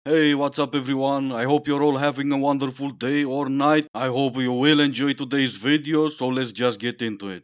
Hey, what's up everyone? I hope you're all having a wonderful day or night. I hope you will enjoy today's video, so let's just get into it.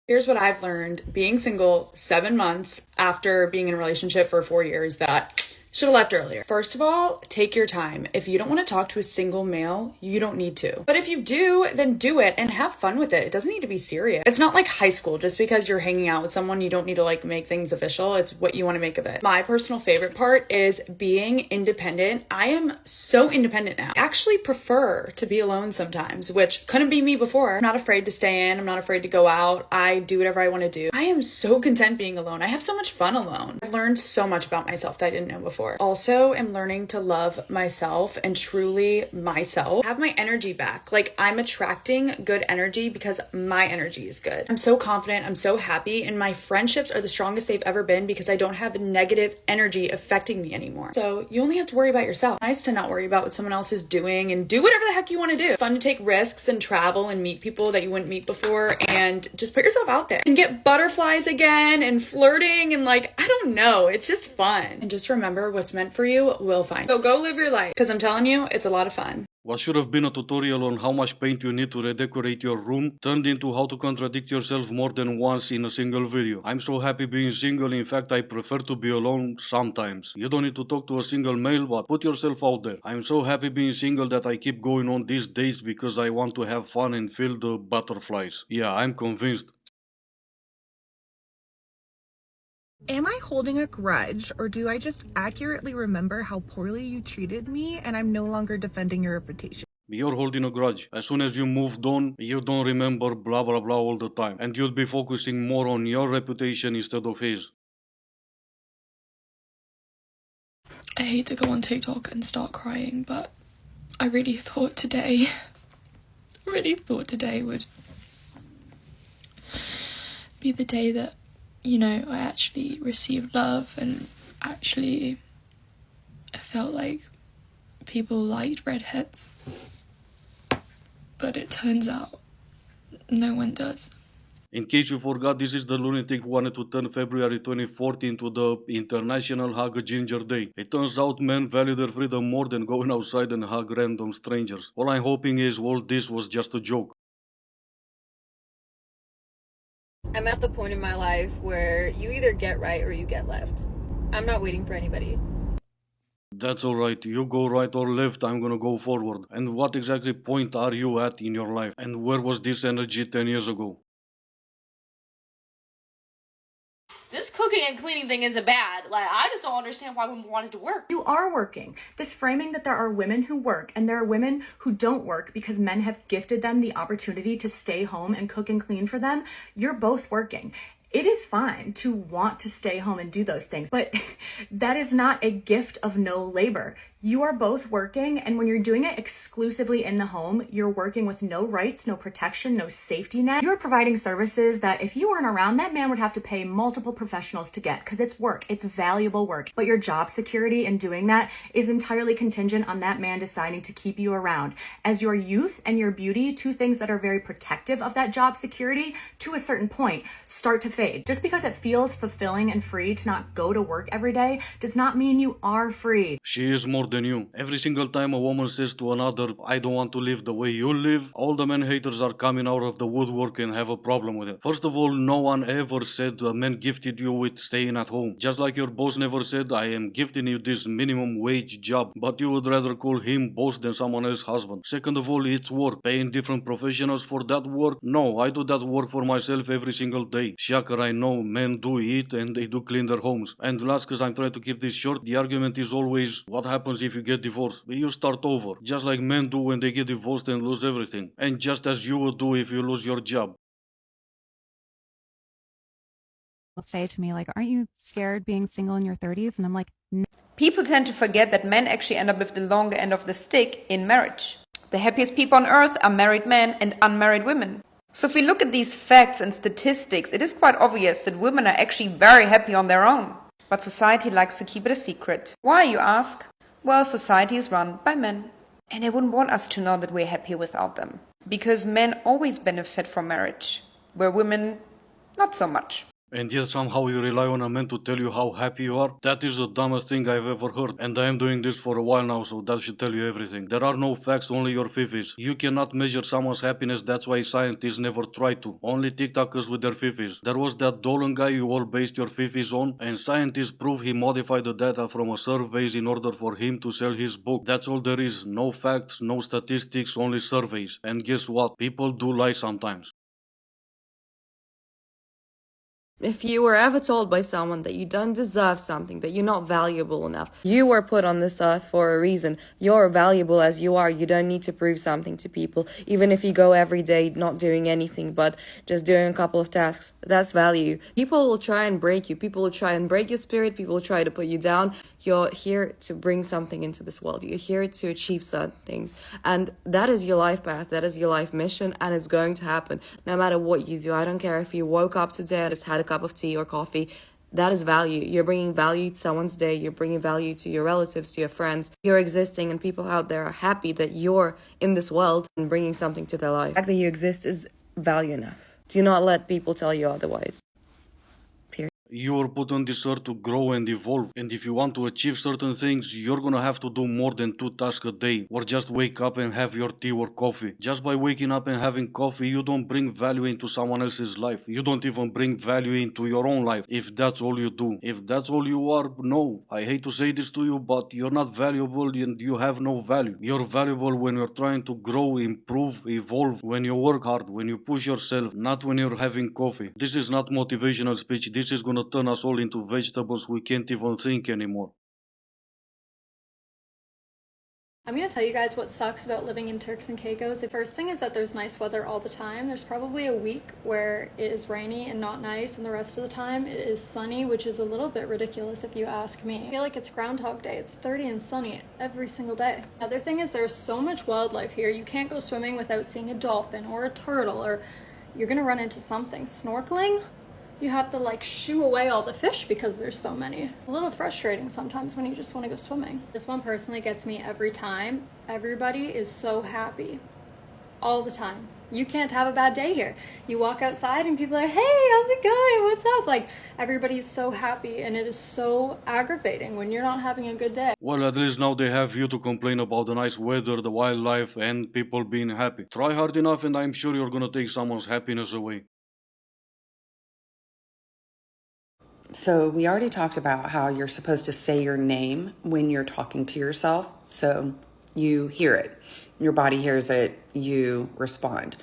Here's what I've learned being single 7 months after being in a relationship for 4 years that should have left earlier. First of all, take your time. If you don't want to talk to a single male, you don't need to. But if you do, then do it and have fun with it. It doesn't need to be serious. It's not like high school. Just because you're hanging out with someone, you don't need to make things official. It's what you want to make of it. My personal favorite part is being independent. I am so independent now. I actually prefer to be alone sometimes, which couldn't be me before. I'm not afraid to stay in. I'm not afraid to go out. I do whatever I want to do. I am so content being alone. I have so much fun alone. I've learned so much about myself that I didn't know before. Also, am learning to love myself and truly myself. Have my energy back. I'm attracting good energy because my energy is good. I'm so confident. I'm so happy. And my friendships are the strongest they've ever been because I don't have negative energy affecting me anymore. So you only have to worry about yourself. Nice to not worry about what someone else is doing and do whatever the heck you want to do. Fun to take risks and travel and meet people that you wouldn't meet before and just put yourself out there and get butterflies again and flirting and I don't know. It's just fun. And just remember what's meant for you will find. So go live your life because I'm telling you, it's a lot of fun. What should have been a tutorial on how much paint you need to redecorate your room turned into how to contradict yourself more than once in a single video. I'm so happy being single, in fact I prefer to be alone sometimes. You don't need to talk to a single male, but put yourself out there. I'm so happy being single that I keep going on these dates because I want to have fun and feel the butterflies. Yeah, I'm convinced. Am I holding a grudge, or do I just accurately remember how poorly you treated me and I'm no longer defending your reputation? You're holding a grudge. As soon as you moved on, you don't remember blah blah blah all the time. And you'd be focusing more on your reputation instead of his. I hate to go on TikTok and start crying, but I really thought today would be the day that, I actually received love and actually I felt like people liked redheads. But it turns out no one does. In case you forgot, this is the lunatic who wanted to turn February 24th into the International Hug a Ginger Day. It turns out men value their freedom more than going outside and hug random strangers. All I'm hoping is all this was just a joke. I'm at the point in my life where you either get right or you get left. I'm not waiting for anybody. That's alright, you go right or left, I'm gonna go forward. And what exactly point are you at in your life? And where was this energy 10 years ago? This cooking and cleaning thing isn't bad. I just don't understand why women want it to work. You are working. This framing that there are women who work and there are women who don't work because men have gifted them the opportunity to stay home and cook and clean for them, you're both working. It is fine to want to stay home and do those things, but that is not a gift of no labor. You are both working, and when you're doing it exclusively in the home, you're working with no rights, no protection, no safety net. You're providing services that if you weren't around, that man would have to pay multiple professionals to get because it's work. It's valuable work. But your job security in doing that is entirely contingent on that man deciding to keep you around. As your youth and your beauty, two things that are very protective of that job security, to a certain point, start to fade. Just because it feels fulfilling and free to not go to work every day does not mean you are free. She is more than you. Every single time a woman says to another, I don't want to live the way you live, all the men haters are coming out of the woodwork and have a problem with it. First of all, no one ever said a man gifted you with staying at home. Just like your boss never said, I am gifting you this minimum wage job, but you would rather call him boss than someone else's husband. Second of all, it's work. Paying different professionals for that work? No, I do that work for myself every single day. Shocker, I know men do eat and they do clean their homes. And last, cause I'm trying to keep this short, the argument is always, what happens if you get divorced? You start over, just like men do when they get divorced and lose everything. And just as you would do if you lose your job. Say to me, aren't you scared being single in your 30s? And I'm like, no. People tend to forget that men actually end up with the longer end of the stick in marriage. The happiest people on earth are married men and unmarried women. So if we look at these facts and statistics, it is quite obvious that women are actually very happy on their own. But society likes to keep it a secret. Why, you ask? Well, society is run by men. And they wouldn't want us to know that we're happy without them. Because men always benefit from marriage, where women not so much. And yet somehow you rely on a man to tell you how happy you are? That is the dumbest thing I've ever heard. And I am doing this for a while now, so that should tell you everything. There are no facts, only your fifis. You cannot measure someone's happiness, that's why scientists never try to. Only TikTokers with their fifis. There was that Dolan guy you all based your fifis on, and scientists prove he modified the data from a surveys in order for him to sell his book. That's all there is. No facts, no statistics, only surveys. And guess what? People do lie sometimes. If you were ever told by someone that you don't deserve something, that you're not valuable enough, you were put on this earth for a reason. You're valuable as you are. You don't need to prove something to people. Even if you go every day not doing anything but just doing a couple of tasks, that's value. People will try and break you. People will try and break your spirit. People will try to put you down. You're here to bring something into this world. You're here to achieve certain things. And that is your life path. That is your life mission. And it's going to happen no matter what you do. I don't care if you woke up today and just had a cup of tea or coffee. That is value. You're bringing value to someone's day. You're bringing value to your relatives, to your friends. You're existing, and people out there are happy that you're in this world and bringing something to their life. The fact that you exist is value enough. Do not let people tell you otherwise. You were put on this earth to grow and evolve, and if you want to achieve certain things, you're gonna have to do more than 2 tasks a day, or just wake up and have your tea or coffee. Just by waking up and having coffee, you don't bring value into someone else's life. You don't even bring value into your own life, if that's all you do. If that's all you are, no, I hate to say this to you, but you're not valuable and you have no value. You're valuable when you're trying to grow, improve, evolve, when you work hard, when you push yourself, not when you're having coffee. This is not motivational speech, this is gonna turn us all into vegetables we can't even think anymore. I'm going to tell you guys what sucks about living in Turks and Caicos. The first thing is that there's nice weather all the time. There's probably a week where it is rainy and not nice, and the rest of the time it is sunny, which is a little bit ridiculous if you ask me. I feel like it's Groundhog Day. It's 30 and sunny every single day. Another thing is there's so much wildlife here. You can't go swimming without seeing a dolphin or a turtle, or you're going to run into something. Snorkeling? You have to like shoo away all the fish because there's so many. A little frustrating sometimes when you just want to go swimming. This one personally gets me every time. Everybody is so happy all the time. You can't have a bad day here. You walk outside and people are like, hey, how's it going? What's up? Like, everybody's so happy, and it is so aggravating when you're not having a good day. Well, at least now they have you to complain about the nice weather, the wildlife, and people being happy. Try hard enough and I'm sure you're gonna take someone's happiness away. So we already talked about how you're supposed to say your name when you're talking to yourself. So you hear it, your body hears it, you respond.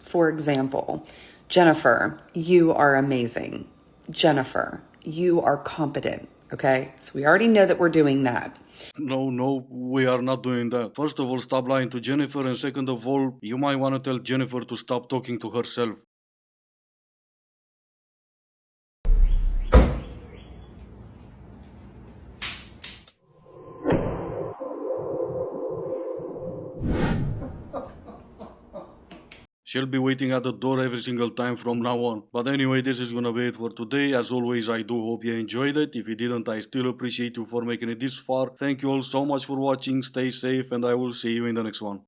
For example, Jennifer, you are amazing. Jennifer, you are competent. Okay, so we already know that we're doing that. No, we are not doing that. First of all, stop lying to Jennifer, and second of all, you might want to tell Jennifer to stop talking to herself. She'll be waiting at the door every single time from now on. But anyway, this is gonna be it for today. As always, I do hope you enjoyed it. If you didn't, I still appreciate you for making it this far. Thank you all so much for watching. Stay safe, and I will see you in the next one.